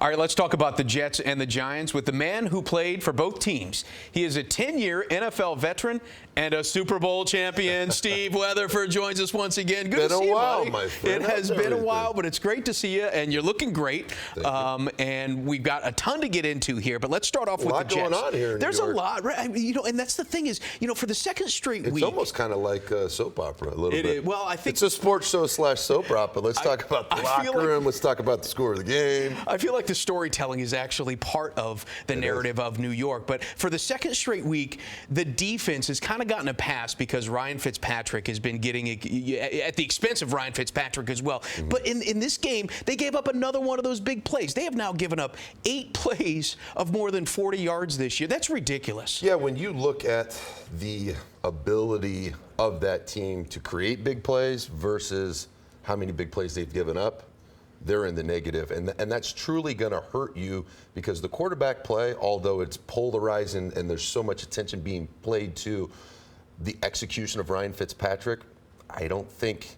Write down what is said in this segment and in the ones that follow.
All right, let's talk about the Jets and the Giants with the man who played for both teams. He is a 10-year NFL veteran and a Super Bowl champion. Steve Weatherford joins us once again. Good to see you, buddy. My friend. It has been a while, but it's great to see you, and you're looking great. And we've got a ton to get into here, but let's start off with the Jets. A lot going on here in There's New York. A lot, right? And that's the thing is, for the second straight week. It's almost kind of like a soap opera a little bit. Well, I think it's a sports show / soap opera. Let's talk about the locker room. Let's talk about the score of the game. I feel like the storytelling is actually part of the narrative of New York. But for the second straight week, the defense has kind of gotten a pass because Ryan Fitzpatrick has been getting at the expense of Ryan Fitzpatrick as well. Mm-hmm. But in this game, they gave up another one of those big plays. They have now given up 8 plays of more than 40 yards this year. That's ridiculous. Yeah, when you look at the ability of that team to create big plays versus how many big plays they've given up, they're in the negative. And that's truly going to hurt you because the quarterback play, although it's polarizing and there's so much attention being played to the execution of Ryan Fitzpatrick, I don't think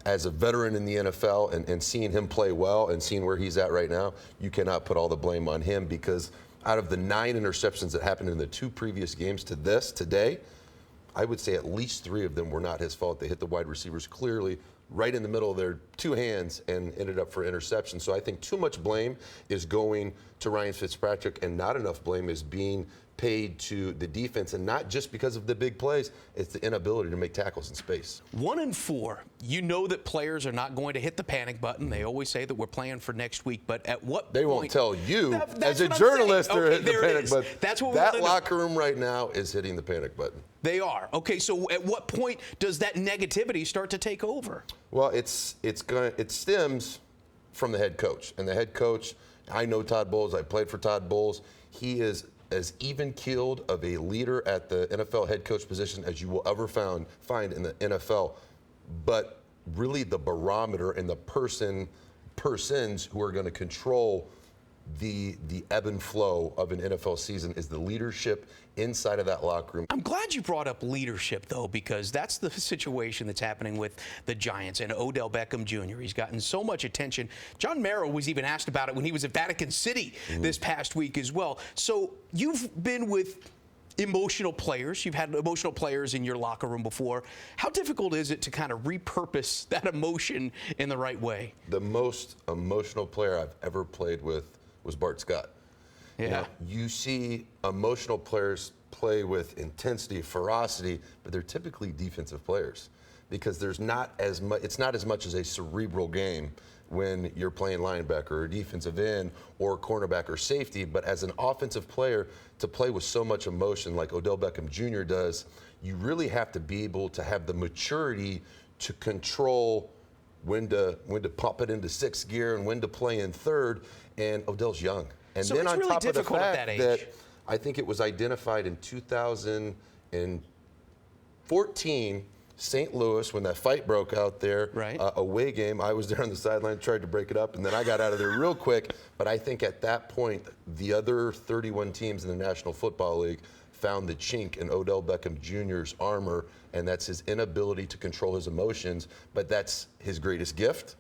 as a veteran in the NFL and seeing him play well and seeing where he's at right now, you cannot put all the blame on him because out of the 9 interceptions that happened in the 2 previous games to today, I would say at least 3 of them were not his fault. They hit the wide receivers clearly right in the middle of their 2 hands and ended up for interception. So I think too much blame is going to Ryan Fitzpatrick and not enough blame is being paid to the defense, and not just because of the big plays, it's the inability to make tackles in space. 1-4. You know that players are not going to hit the panic button. They always say that we're playing for next week, but at what they point? Won't tell you That's as a journalist they're hitting the panic button. That's what that locker room right now is hitting the panic button. They are. Okay, so at what point does that negativity start to take over? Well, it stems from the head coach. And the head coach, I know Todd Bowles. I played for Todd Bowles. He is as even-keeled of a leader at the NFL head coach position as you will ever find in the NFL. But really the barometer and the persons who are going to control the ebb and flow of an NFL season is the leadership inside of that locker room. I'm glad you brought up leadership, though, because that's the situation that's happening with the Giants and Odell Beckham Jr. He's gotten so much attention. John Merrill was even asked about it when he was at Vatican City this past week as well. So you've been with emotional players. You've had emotional players in your locker room before. How difficult is it to kind of repurpose that emotion in the right way? The most emotional player I've ever played with was Bart Scott. Yeah. You see emotional players play with intensity, ferocity, but they're typically defensive players because there's not as much. It's not as much as a cerebral game when you're playing linebacker or defensive end or cornerback or safety. But as an offensive player, to play with so much emotion like Odell Beckham Jr. does, you really have to be able to have the maturity to control when to pump it into 6th gear and when to play in 3rd. And Odell's young. And so then it's on really top of the fact that I think it was identified in 2014, St. Louis, when that fight broke out there, away game. I was there on the sideline, tried to break it up, and then I got out of there real quick. But I think at that point, the other 31 teams in the National Football League found the chink in Odell Beckham Jr.'s armor, and that's his inability to control his emotions. But that's his greatest gift,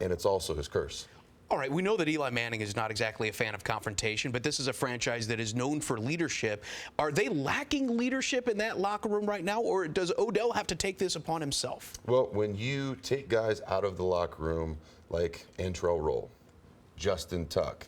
and it's also his curse. All right, we know that Eli Manning is not exactly a fan of confrontation, but this is a franchise that is known for leadership. Are they lacking leadership in that locker room right now, or does Odell have to take this upon himself? Well, when you take guys out of the locker room like Antrell Roll, Justin Tuck,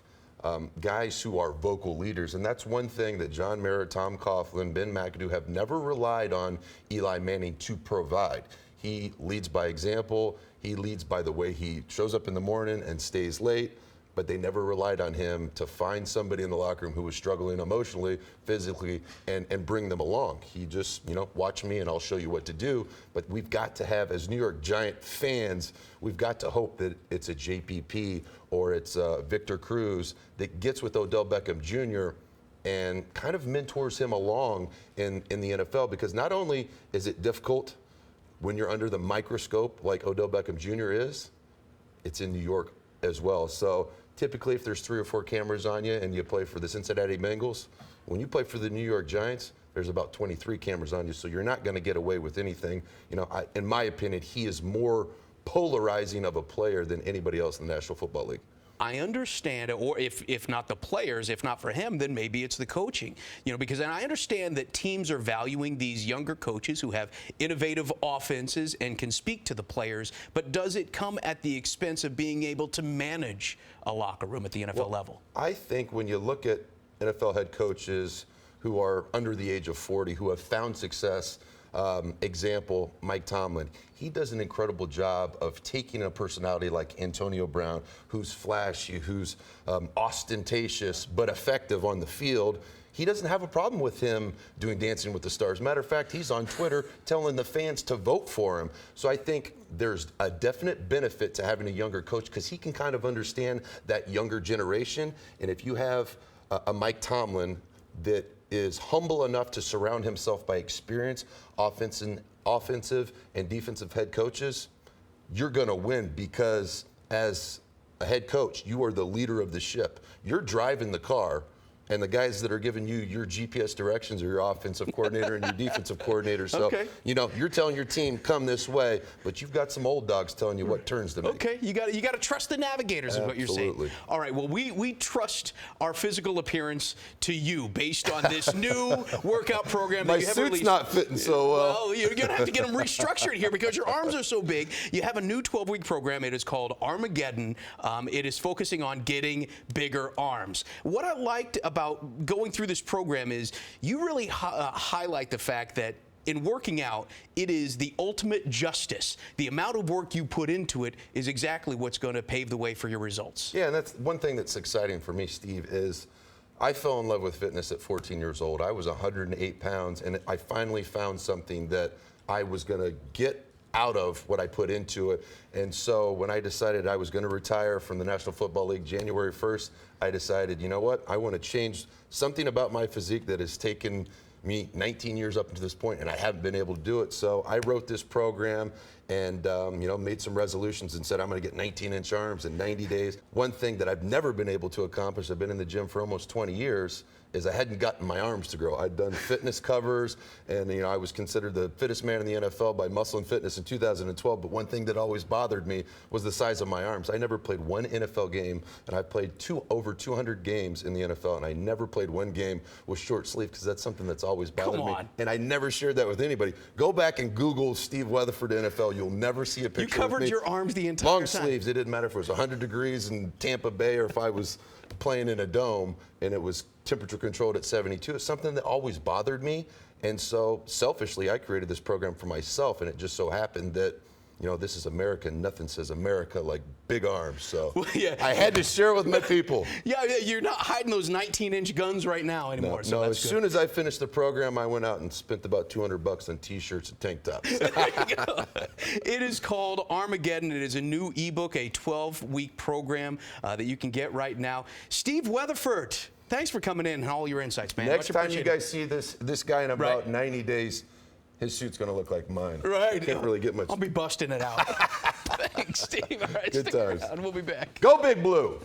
guys who are vocal leaders, and that's one thing that John Mara, Tom Coughlin, Ben McAdoo have never relied on Eli Manning to provide. He leads by example. He leads by the way he shows up in the morning and stays late, but they never relied on him to find somebody in the locker room who was struggling emotionally, physically, and bring them along. He just, watch me and I'll show you what to do. But we've got to have, as New York Giant fans, we've got to hope that it's a JPP or it's Victor Cruz that gets with Odell Beckham Jr. and kind of mentors him along in the NFL, because not only is it difficult when you're under the microscope like Odell Beckham Jr. is, it's in New York as well. So typically if there's 3 or 4 cameras on you and you play for the Cincinnati Bengals, when you play for the New York Giants, there's about 23 cameras on you, so you're not going to get away with anything. In my opinion, he is more polarizing of a player than anybody else in the National Football League. I understand, or if not the players, if not for him, then maybe it's the coaching. Because I understand that teams are valuing these younger coaches who have innovative offenses and can speak to the players, but does it come at the expense of being able to manage a locker room at the NFL level? I think when you look at NFL head coaches who are under the age of 40, who have found success, example, Mike Tomlin, he does an incredible job of taking a personality like Antonio Brown, who's flashy, who's ostentatious, but effective on the field. He doesn't have a problem with him doing Dancing with the Stars. Matter of fact, he's on Twitter telling the fans to vote for him. So I think there's a definite benefit to having a younger coach because he can kind of understand that younger generation. And if you have a Mike Tomlin that is humble enough to surround himself by experienced offensive and defensive head coaches, you're going to win because as a head coach, you are the leader of the ship. You're driving the car, and the guys that are giving you your GPS directions are your offensive coordinator and your defensive coordinator. So, you're telling your team, come this way, but you've got some old dogs telling you what turns to make. Okay, you got to trust the navigators is what you're saying. Absolutely. All right, well, we trust our physical appearance to you based on this new workout program that My you have suit's released. not fitting so well. Well, you're going to have to get them restructured here because your arms are so big. You have a new 12-week program. It is called Armageddon. It is focusing on getting bigger arms. What I liked about going through this program is you really highlight the fact that in working out, it is the ultimate justice. The amount of work you put into it is exactly what's going to pave the way for your results. Yeah, and that's one thing that's exciting for me, Steve, is I fell in love with fitness at 14 years old. I was 108 pounds, and I finally found something that I was going to get out of what I put into it. And so when I decided I was going to retire from the National Football League January 1st, I decided, you know what, I want to change something about my physique that has taken me 19 years up to this point, and I haven't been able to do it. So I wrote this program and made some resolutions and said I'm going to get 19-inch arms in 90 days. One thing that I've never been able to accomplish, I've been in the gym for almost 20 years, is I hadn't gotten my arms to grow. I'd done fitness covers, and I was considered the fittest man in the NFL by Muscle and Fitness in 2012. But one thing that always bothered me was the size of my arms. I never played one NFL game, and I played over 200 games in the NFL, and I never played one game with short sleeve because that's something that's always bothered me. And I never shared that with anybody. Go back and Google Steve Weatherford NFL. You'll never see a picture of me. You covered your arms the entire long time. Sleeves. It didn't matter if it was 100 degrees in Tampa Bay or if I was playing in a dome and it was temperature controlled at 72. It's something that always bothered me. And so selfishly, I created this program for myself, and it just so happened that this is America, and nothing says America like big arms. So I had to share it with my people. Yeah, you're not hiding those 19-inch guns right now anymore. No, as soon as I finished the program, I went out and spent about $200 on T-shirts and tank tops. It is called Armageddon. It is a new ebook, a 12-week program that you can get right now. Steve Weatherford, thanks for coming in and all your insights, man. Next time you guys see this guy in about 90 days, his suit's going to look like mine. Right. Can't really get much. I'll be busting it out. Thanks, Steve. All right, Good stick times. around. We'll be back. Go Big Blue.